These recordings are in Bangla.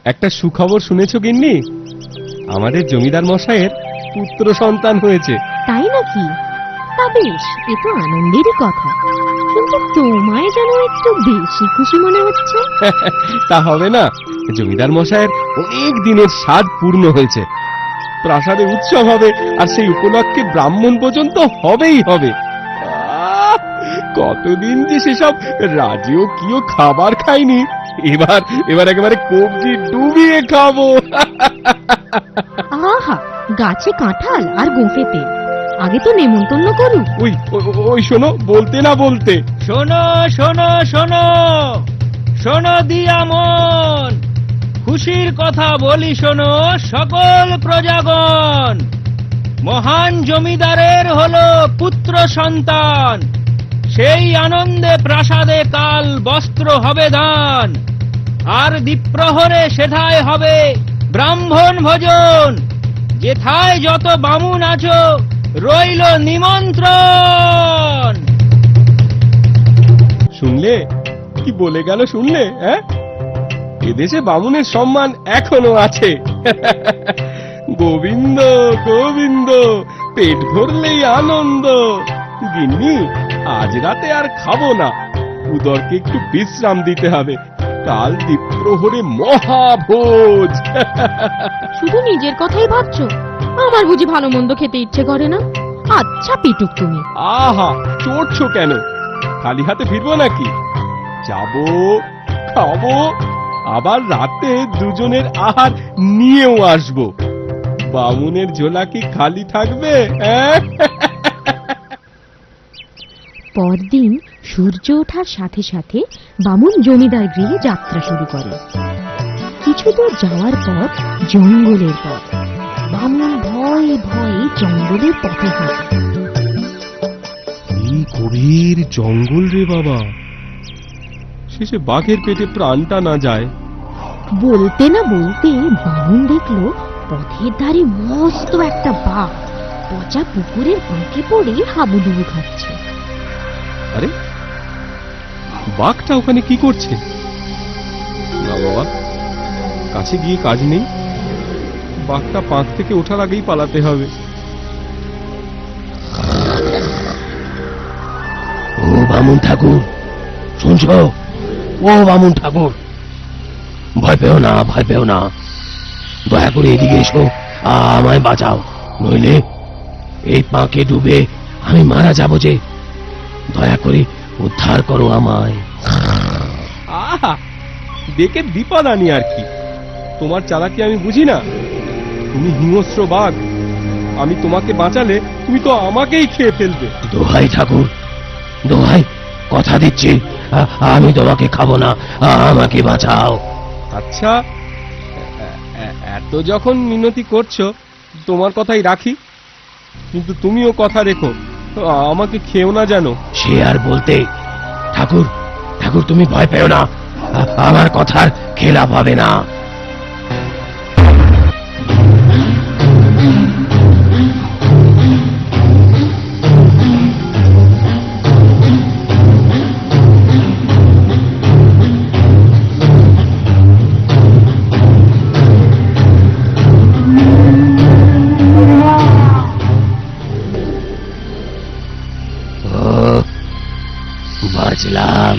একটা সুখবর শুনেছো গিন্নি? আমাদের জমিদার মশাইয়ের পুত্র সন্তান হয়েছে। তাই নাকি? তা বেশ, এ তো আনন্দেরই কথা, কিন্তু তোমায় যেন একটু বেশি খুশি মনে হচ্ছে। তা হবে না? জমিদার মশাইয়ের অনেক দিনের সাধ পূর্ণ হয়েছে। প্রাসাদে উৎসব হবে, আর সেই উপলক্ষে ব্রাহ্মণ পর্যন্ত হবেই হবে। আহ, কতদিন যে সেসব রাজকীয় খাবার খাইনি, এবার এবার একেবারে কবজি ডুবিয়ে খাবো। আহা, গাছে কাঁঠাল আর গোঁফে তেল, আগে তো নেমন্তন্ন করুক। ওই ওই শোনো, বলতে না বলতে। শোনো শোনো শোনো শোনো দিয়া মন, খুশির কথা বলি শোনো সকল প্রজাগণ। মহান জমিদারের হলো পুত্র সন্তান, সেই আনন্দে প্রাসাদে কাল বস্ত্র হবে দান, আর দ্বীপ্রহরে সেথায় হবে ব্রাহ্মণ ভোজন। যেথায় যত বামুন আছো রইল নিমন্ত্রণ। শুনলে কি বলে গেল? শুনলে? হ্যাঁ, এদেশে বামুনের সম্মান এখনো আছে। গোবিন্দ গোবিন্দ, পেট ভরলেই আনন্দ। গিন্নি, আজ রাতে আর খাবো না, উদরকে একটু বিশ্রাম দিতে হবে। কাল দ্বীপ্রহরে মহাভোজ। শুধু নিজের কথাই ভাবছো? আমার বুঝি ভালো মন্দ খেতে ইচ্ছে করে না? আচ্ছা পিটুক তুমি। আহা, চড়ছো কেন? খালি হাতে ফিরবো নাকি? যাবো, খাবো, আবার রাতে দুজনের আহার নিয়েও আসবো। বামুনের ঝোলা কি খালি থাকবে? পরদিন সূর্য ওঠার সাথে সাথে বামুন জমিদার গৃহে যাত্রা শুরু করে। কিছু দূর যাওয়ার পর জঙ্গলের পথ। বামুন ভয়ে ভয়ে জঙ্গলের পথে হাঁটে। এই গভীর জঙ্গল রে বাবা, শেষে বাঘের পেটে প্রাণটা না যায়। বলতে না বলতে বামুন দেখলো পথের ধারে মস্ত একটা বাঘ পচা পুকুরের ফাঁকে পড়ে হাবুডুবু খাচ্ছে। আরে, বাঘটা ওখানে কি করছে? না বাবা, কাছে গিয়ে কাজ নেই, বাঘটা পাঁক থেকে ওঠার আগেই পালাতে হবে। ও বামুন ঠাকুর, শুনছো? ও বামুন ঠাকুর, ভয় পেও না, ভয় পেও না, দয়া করে এদিকে এসো, আমায় বাঁচাও, নইলে এই পাঁকে ডুবে আমি মারা যাব যে। দয়া করে উদ্ধার করো আমায়। আহা, ডেকে বিপদ আনি আর কি? তোমার চালাকি আমি বুঝি না? তুমি হিংস্র বাঘ, আমি তোমাকে বাঁচালে তুমি তো আমাকেই খেয়ে ফেলবে। দোহাই ঠাকুর, দোহাই, কথা দিচ্ছি, আমি তোমাকে খাবো না, আমাকে বাঁচাও। আচ্ছা, এত যখন মিনতি করছো, তোমার কথাই রাখি, কিন্তু তুমিও কথা রেখো, আমাকে খেও না জানো। সে আর বলতে, ঠাকুর, ঠাকুর তুমি ভয় পেও না, আমার কথার খেলাপ হবে না। বাঁচলাম।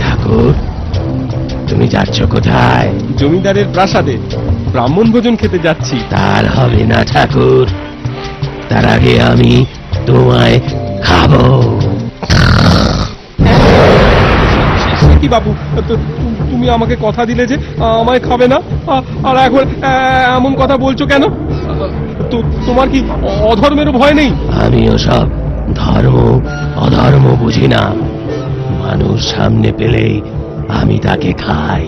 ঠাকুর, তুমি যাচ্ছ কোথায়? জমিদারের প্রাসাদে ব্রাহ্মণ ভোজন খেতে যাচ্ছি। তার হবে না ঠাকুর, তার আগে আমি তোমায় খাবো। কি বাবু, তুমি আমাকে কথা দিলে যে আমায় খাবে না, আর এখন এমন কথা বলছো কেন? তোমার কি অধর্মেরও ভয় নেই? আমিও সব ধর্ম অধর্ম বুঝি না, মানুষ সামনে পেলেই আমি তাকে খাই।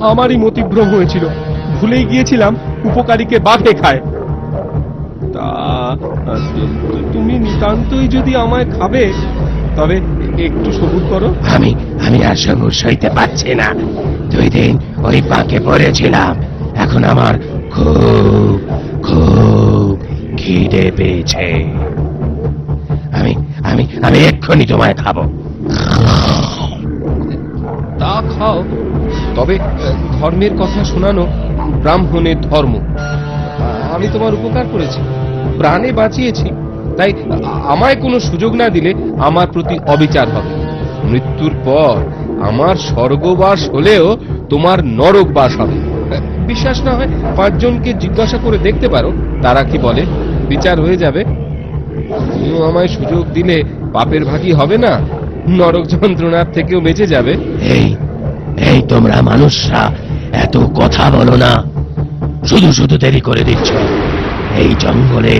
আমারই মতিভ্রম হয়েছিল, ভুলেই গিয়েছিলাম উপকারীকে বাঘে খায়। তা তুমি নিতান্তই যদি আমায় খাবে, তবে একটু সবুর করো। আমি আর সবুর সইতে পারছি না। 2 দিন ওই পাকে পড়েছিলাম, এখন আমার খুব খুব খিদে পেয়েছে। আমি এক্ষুনি তোমায় খাবো। তা খাও, তবে ধর্মের কথা শোনানো ব্রাহ্মণের ধর্ম। আমি তোমার উপকার করেছি, প্রাণে বাঁচিয়েছি, তাই আমায় কোনো সুযোগ না দিলে আমার প্রতি অবিচার হবে। মৃত্যুর পর আমার স্বর্গবাস হলেও তোমার নরকবাস হবে। বিশ্বাস না হয় 5 জনকে জিজ্ঞাসা করে দেখতে পারো, তারা কি বলে, বিচার হয়ে যাবে। তুমিও আমায় সুযোগ দিলে পাপের ভাগী হবে না, নরক যন্ত্রণার থেকেও বেঁচে যাবে। এই এই তোমরা মানুষরা এত কথা বলো না, শুধু শুধু দেরি করে দিচ্ছ। এই জঙ্গলে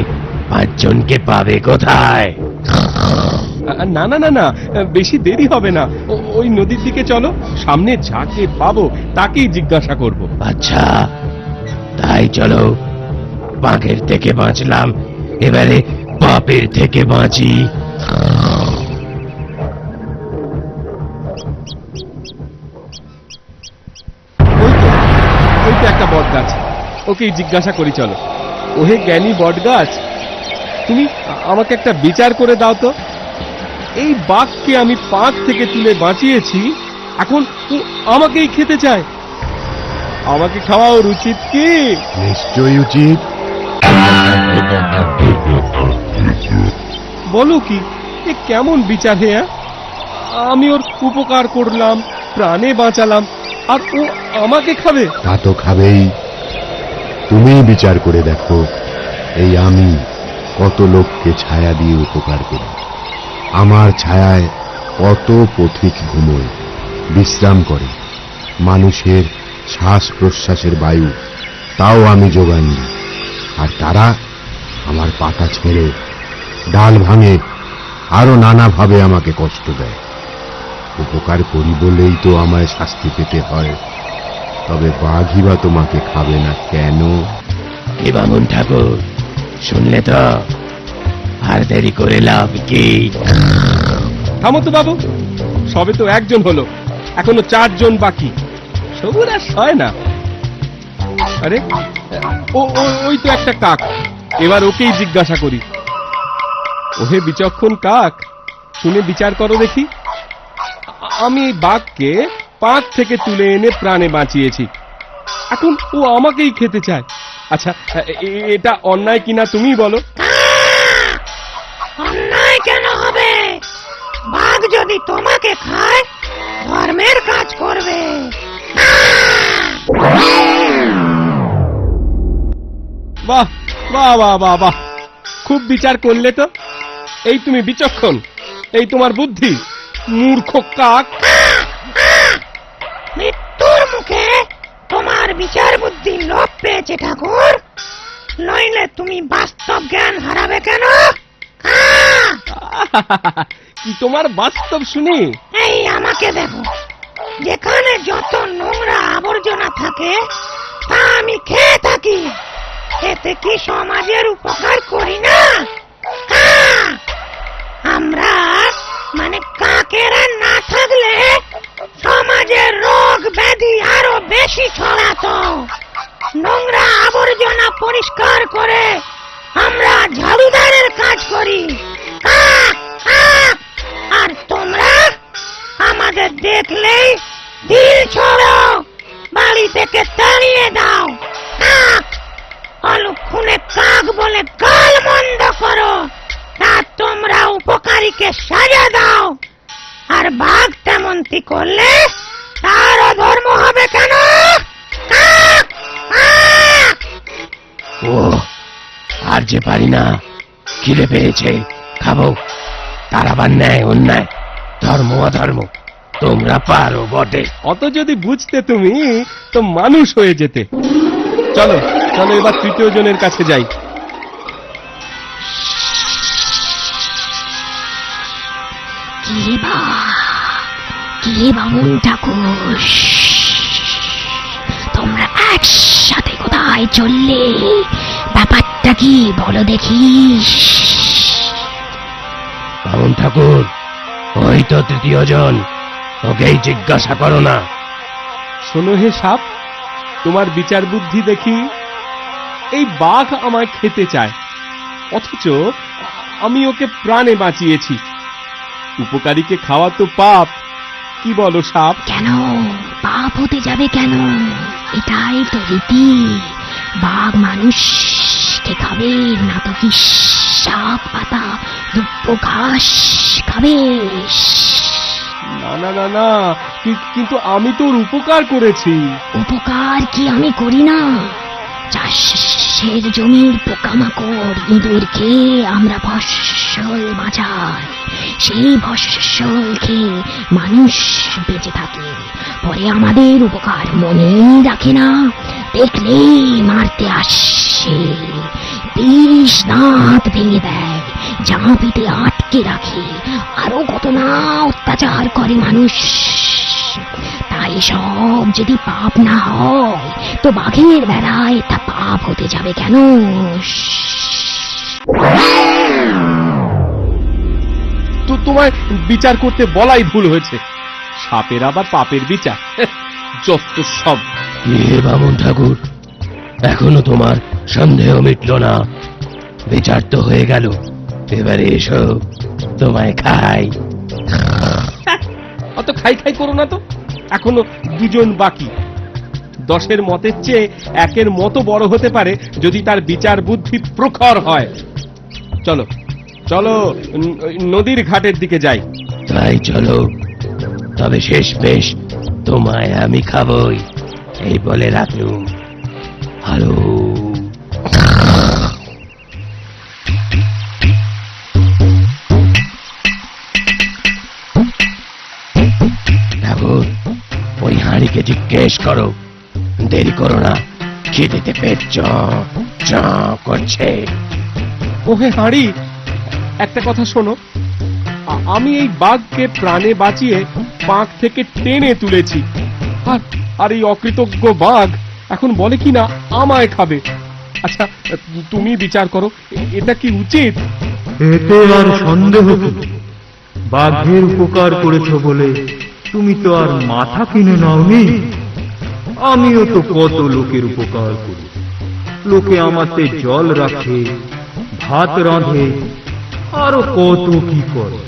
5 জনকে পাবে কোথায়? না না না না, বেশি দেরি হবে না। ওই নদীর দিকে চলো, সামনে যাকে পাবো তাকেই জিজ্ঞাসা করব। আচ্ছা তাই চলো। বাঘের থেকে বাঁচলাম, এবারে পাপের থেকে বাঁচি। ওই তো একটা বট গাছ, ওকেই জিজ্ঞাসা করি চলো। ওহে জ্ঞানী বট গাছ, তুমি আমাকে একটা বিচার করে দাও তো। এই বাঘকে আমি পাঁক থেকে তুলে বাঁচিয়েছি, এখন ও আমাকেই খেতে চায়। আমাকে খাওয়া ওর উচিত কি? নিশ্চয়ই উচিত। বলো কি, এ কেমন বিচার হে? আমি ওর উপকার করলাম, প্রাণে বাঁচালাম, আর ও আমাকে খাবে? তা তো খাবেই। তুমি বিচার করে দেখো, এই আমি কত লোককে ছায়া দিয়ে উপকার করি। আমার ছায়ায় কত পথিক ঘুমোয়, বিশ্রাম করে। মানুষের শ্বাস প্রশ্বাসের বায়ু তাও আমি যোগান দিই, আর তারা আমার পাতা ছেড়ে ডাল ভাঙে, আরো নানাভাবে আমাকে কষ্ট দেয়। উপকার করি বলেই তো আমায় শাস্তি পেতে হয়। তবে বাঘই বা তোমাকে খাবে না কেন? কি বামুন ঠাকুর, শুনলে তো? আর দেরি করে লাভ কি? থামো তো বাবু, সবে তো 1 জন হলো, এখনো 4 জন বাকি। সবুর আর সয় না। আরে ওই তো একটা কাক, এবার ওকেই জিজ্ঞাসা করি। ওহে বিচক্ষণ কাক, শুনে বিচার করো দেখি। আমি এই বাঘকে পাঁক থেকে তুলে এনে প্রাণে বাঁচিয়েছি, এখন ও আমাকেই খেতে চায়। আচ্ছা, এটা অন্যায় কিনা তুমি বলো। অন্যায় কেন হবে? বাঘ যদি তোমাকে খায়, ধর্মের কাজ করবে। বাহ বাহ বাহ বাহ বাহ, খুব বিচার করলে তো। এই তুমি বিচক্ষণ, এই তোমার বুদ্ধি। মূর্খ কাক। মৃত্যুর মুখে তোমার বিচার বুদ্ধি লোপ পেয়েছে ঠাকুর, নইলে তুমি বাস্তব জ্ঞান হারাবে কেন? কি তোমার বাস্তব শুনি? এই আমাকে দেখো, যেখানে যত নোংরা আবর্জনা থাকে তা আমি খেয়ে থাকি। এতে কি সমাজের উপকার করি না? আমরা মানে কাকেরা না থাকলে সমাজের রোগ ব্যাধি আরো বেশি ছড়াতো। নোংরা আবর্জনা পরিষ্কার করে আমরা ঝাড়ুদারের কাজ করি। আর তোমরা আমাদের দেখলেই ঢিল ছড়ো, বাড়ি থেকে তাড়িয়ে দাও। অলক্ষণে কাক বলে গাল মন্দ করো, তা তোমরা উপকারীকে সাজা দাও। আর বাঘ তেমনটি করলে তার অধর্ম হবে কেন? ও আর যে পারি না, খিদে পেয়েছে, খাবো। তার আবার ন্যায় অন্যায়, ধর্ম অধর্ম তোমরা পারো বটে। অত যদি বুঝতে তুমি, তো মানুষ হয়ে যেতে। চলো চলো, এবার 3য় জনের কাছে যাই। কে বামুন ঠাকুর, তোমরা একসাথে কোথায় চললে? ব্যাপারটা কি বলো দেখি। বামুন ঠাকুর, ওই তো 3য় জন, ওকেই জিজ্ঞাসা করো না। শোনো হে সাপ, তোমার বিচার বুদ্ধি দেখি। এই বাঘ আমায় খেতে চায়, অথচ আমি ওকে প্রাণে বাঁচিয়েছি। উপকারীকে খাওয়া তো পাপ, কি বলো সাপ? কেন পাপ হতে যাবে কেন? এটাই তো রীতি। বাঘ মানুষকে খাবে না তো কি সাপ পাতা দুব্ব ঘাস খাবে? না না না না, কিন্তু আমি তোর উপকার করেছি। উপকার কি আমি করি না? চাষের জমির পোকামাকড় ইঁদুর খেয়ে আমরা ফসল বাঁচাই, সেই ফসল খেয়ে মানুষ বেঁচে থাকে, পরে আমাদের উপকার মনেই রাখে না, দেখলেই মারতে আসে, বিষ দাঁত ভেঙে দেয়, জামা পিঠে আটকে রাখে, আরো কত না অত্যাচার করে মানুষ। তাই সব যদি পাপ না হয় তো বাঘের বেলায় তা পাপ হতে যাবে কেন? তো তোমায় বিচার করতে বলাই ভুল হয়েছে। সাপের আবার পাপের বিচার, যত সব। হে বামুন ঠাকুর, এখনো তোমার সন্দেহ মিটল না? বিচার তো হয়ে গেল, এবারে এসো তোমায় খাই। অত খাই খাই করো না তো, এখনো দুজন বাকি। 10-এর মতের চেয়ে 1-এর মতো বড় হতে পারে যদি তার বিচার বুদ্ধি প্রখর হয়। চলো চলো, নদীর ঘাটের দিকে যাই। তাই চলো, তবে শেষ বেশ তোমায় আমি খাবই, এই বলে রাখলুম। হ্যালো। ঠাকুর, ওই হাঁড়িকে জিজ্ঞেস করো, দেরি করো না, খিদেতে পেট চ করছে। ওহে হাঁড়ি, একটা কথা শোনো। আমি এই বাঘকে প্রাণে বাঁচিয়ে পাঁক থেকে টেনে তুলেছি, আর এই অকৃতজ্ঞ বাঘ এখন বলে কিনা আমায় খাবে। আচ্ছা, তুমি বিচার করো, এটা কি উচিত? এতে আর সন্দেহ কি? বাঘের উপকার করেছ বলে তুমি তো আর মাথা কিনে নাওনি। আমিও তো কত লোকের উপকার করি, লোকে আমাতে জল রাখে, ভাত রাঁধে, আরো কত কি করে।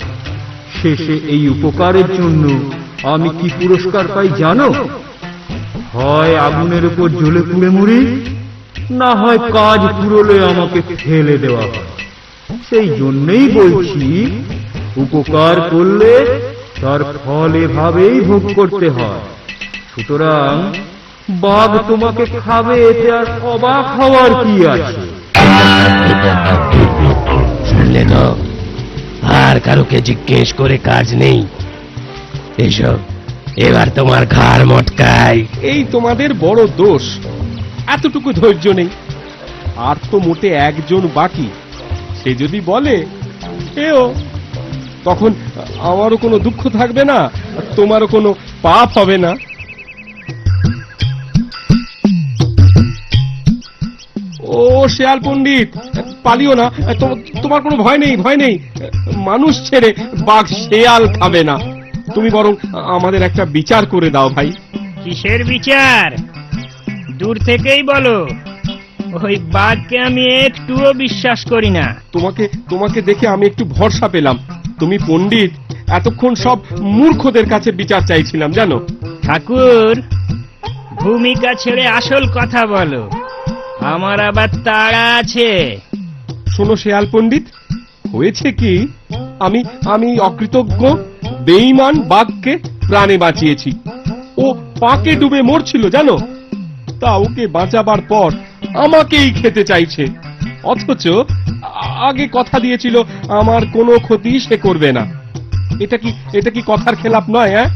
শেষে এই উপকারের জন্য আমি কি পুরস্কার পাই জানো? হয় আগুনের উপর জ্বলে পুড়ে মরি, না হয় কাজ পুরোলে আমাকে ফেলে দেওয়া হয়। সেই জন্যই বলছি, উপকার করলে তার ফল এভাবেই ভোগ করতে হয়। সুতরাং বাঘ তোমাকে খাবে, এতে আর অবাক হওয়ার কি আছে? শুনলে তো, আর কারোকে জিজ্ঞেস করে কাজ নেই। এসো, এবার তোমার ঘাড় মটকাই। এই তোমাদের বড় দোষ, এতটুকু ধৈর্য নেই। আর তো মোটে 1 জন বাকি, সে যদি বলে এও, তখন আমারও কোনো দুঃখ থাকবে না, তোমারও কোনো পাপ হবে না। ও শেয়াল পণ্ডিত, পালিও না, তোমার কোনো ভয় নেই, ভয় নেই। মানুষ ছেড়ে বাঘ শেয়াল খাবে না। তুমি বরং আমাদের একটা বিচার করে দাও ভাই। কিসের বিচার? দূর থেকেই বলো, ওই বাঘকে আমি একটুও বিশ্বাস করি না। তোমাকে দেখে আমি একটু ভরসা পেলাম। তুমি পণ্ডিত, এতক্ষণ সব মূর্খদের কাছে বিচার চাইছিলাম জানো। ঠাকুর, ভূমিকা ছেড়ে আসল কথা বলো, আমার আবার তাড়া আছে। শোনো শেয়াল পণ্ডিত, হয়েছে কি, আমি অকৃতজ্ঞ বেঈমান বাঘকে প্রাণে বাঁচিয়েছি। ও পাকে ডুবে মরছিল জানো, তা ওকে বাঁচাবার পর আমাকেই খেতে চাইছে, অথচ আগে কথা দিয়েছিল আমার কোনো ক্ষতি সে করবে না। এটা কি কথার খেলাপ নয়? হ্যাঁ,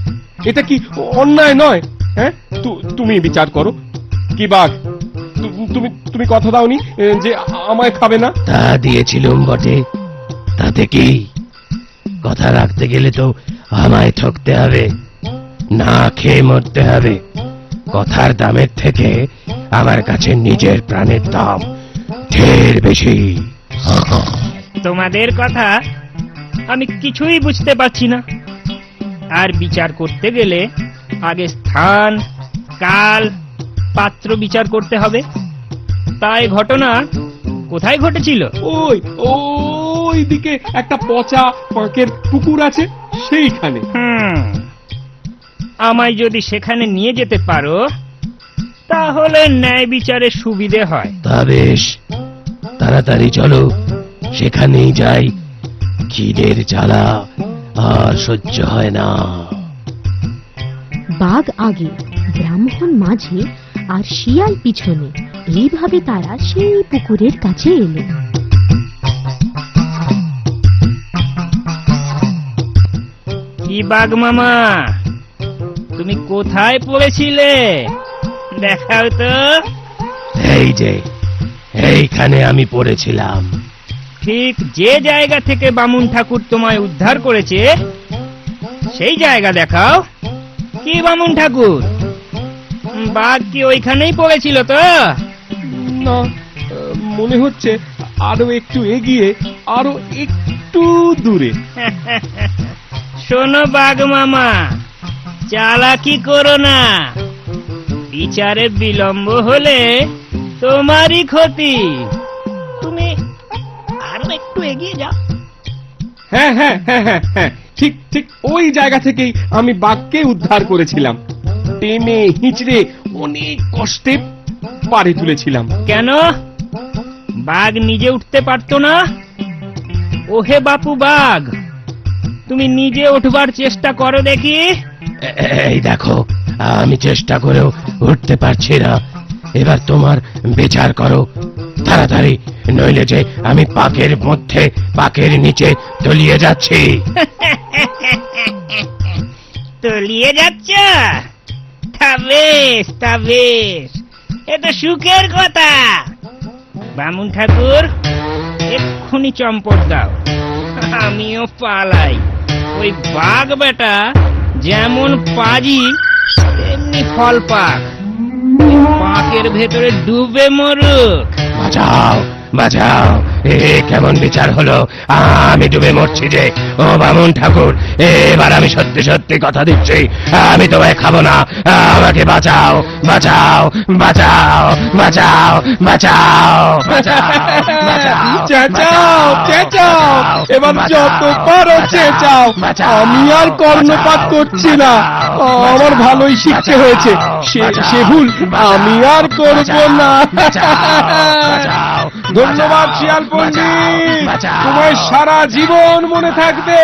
এটা কি অন্যায় নয়? হ্যাঁ, তুমি বিচার করো। কি বাঘ, তুমি কথা দাওনি যে আমায় খাবে না? তা দিয়েছিলুম বটে, তাতে কি? কথা রাখতে গেলে তো আমায় ঠকতে হবে, না খেয়ে মরতে হবে। কথার দামের থেকে আমার কাছে নিজের প্রাণের দাম ঢের বেশি। তোমাদের কথা আমি কিছুই বুঝতে পারছি না। আর বিচার করতে গেলে আগে স্থান, কাল, পাত্র বিচার করতে হবে। তাই ঘটনা কোথায় ঘটেছিল? ওই দিকে একটা পচা পাঁকের পুকুর আছে, সেইখানে। আমায় যদি সেখানে নিয়ে যেতে পারো তাহলে ন্যায় বিচারের সুবিধে হয়। তা বেশ, তাড়াতাড়ি চলো, সেখানেই যাই। খিদের জ্বালা আর সহ্য হয় না। বাঘ আগে, ব্রাহ্মণ মাঝে, আর শিয়াল পিছনে। এইভাবে তারা সেই পুকুরের কাছে এলো। কি বাঘ মামা, তুমি কোথায় পড়েছিলে? দেখাও তো। এই যে, এইখানে আমি পড়েছিলাম। ঠিক যে জায়গা থেকে বামুন ঠাকুর তোমায় উদ্ধার করেছে সেই জায়গা দেখাও। কি বামুন ঠাকুর, বাঘ কি ওইখানেই পড়েছিল তো? না, মনে হচ্ছে আরো একটু এগিয়ে, আরো একটু দূরে। শোনো বাঘ মামা, চালাকি করো না। বিচারে বিলম্ব হলে তোমারই ক্ষতি। তুমি আরো একটু এগিয়ে যাও। হ্যাঁ হ্যাঁ হ্যাঁ হ্যাঁ হ্যাঁ, ঠিক ঠিক ওই জায়গা থেকেই আমি বাঘকে উদ্ধার করেছিলাম। টেনে হিঁচড়ে অনেক কষ্টে পাড়ে তুলেছিলাম। কেন বাঘ নিজে উঠতে পারতো না? ওহে বাপু বাঘ, তুমি নিজে উঠবার চেষ্টা করো দেখি। এই দেখো, আমি চেষ্টা করেও উঠতে পারছি না। এবার তোমার বিচার করো তাড়াতাড়ি, নইলে যে আমি পাকের মধ্যে, পাকের নিচে তলিয়ে যাচ্ছি। তলিয়ে যাচ্ছ? তা বেশ, তা বেশ, এ তো সুখের কথা। বামুন ঠাকুর, এক্ষুনি চম্পট দাও, আমিও পালাই। ওই বাঘ বেটা যেমন পাজি তেমনি ফল পাক, পাকের ভেতরে ডুবে মরুক। বাঁচাও, বাঁচাও, এ কেমন বিচার হলো? আমি ডুবে মরছি যে। ও বামুন ঠাকুর, এবার আমি সত্যি সত্যি কথা দিচ্ছি, আমি তোমায় খাবো না। আমাকে বাঁচাও, বাঁচাও, বাঁচাও, বাঁচাও, বাঁচাও, বাঁচাও, চেঁচাও চেঁচাও, এবার যত পারো চেঁচাও। আমি আর কর্ণপাত করছি না, আমার ভালোই শিখতে হয়েছে। সে ভুল আমি আর করবো না। ধন্যবাদ শিয়াল পণ্ডিত, তোমার সারা জীবন মনে থাকবে।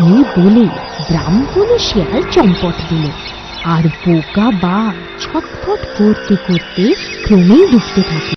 এই বলে ব্রাহ্মণ শিয়াল চম্পট দিল, আর বোকা বাঘ ছটফট করতে করতে ক্রমেই ডুবতে থাকে।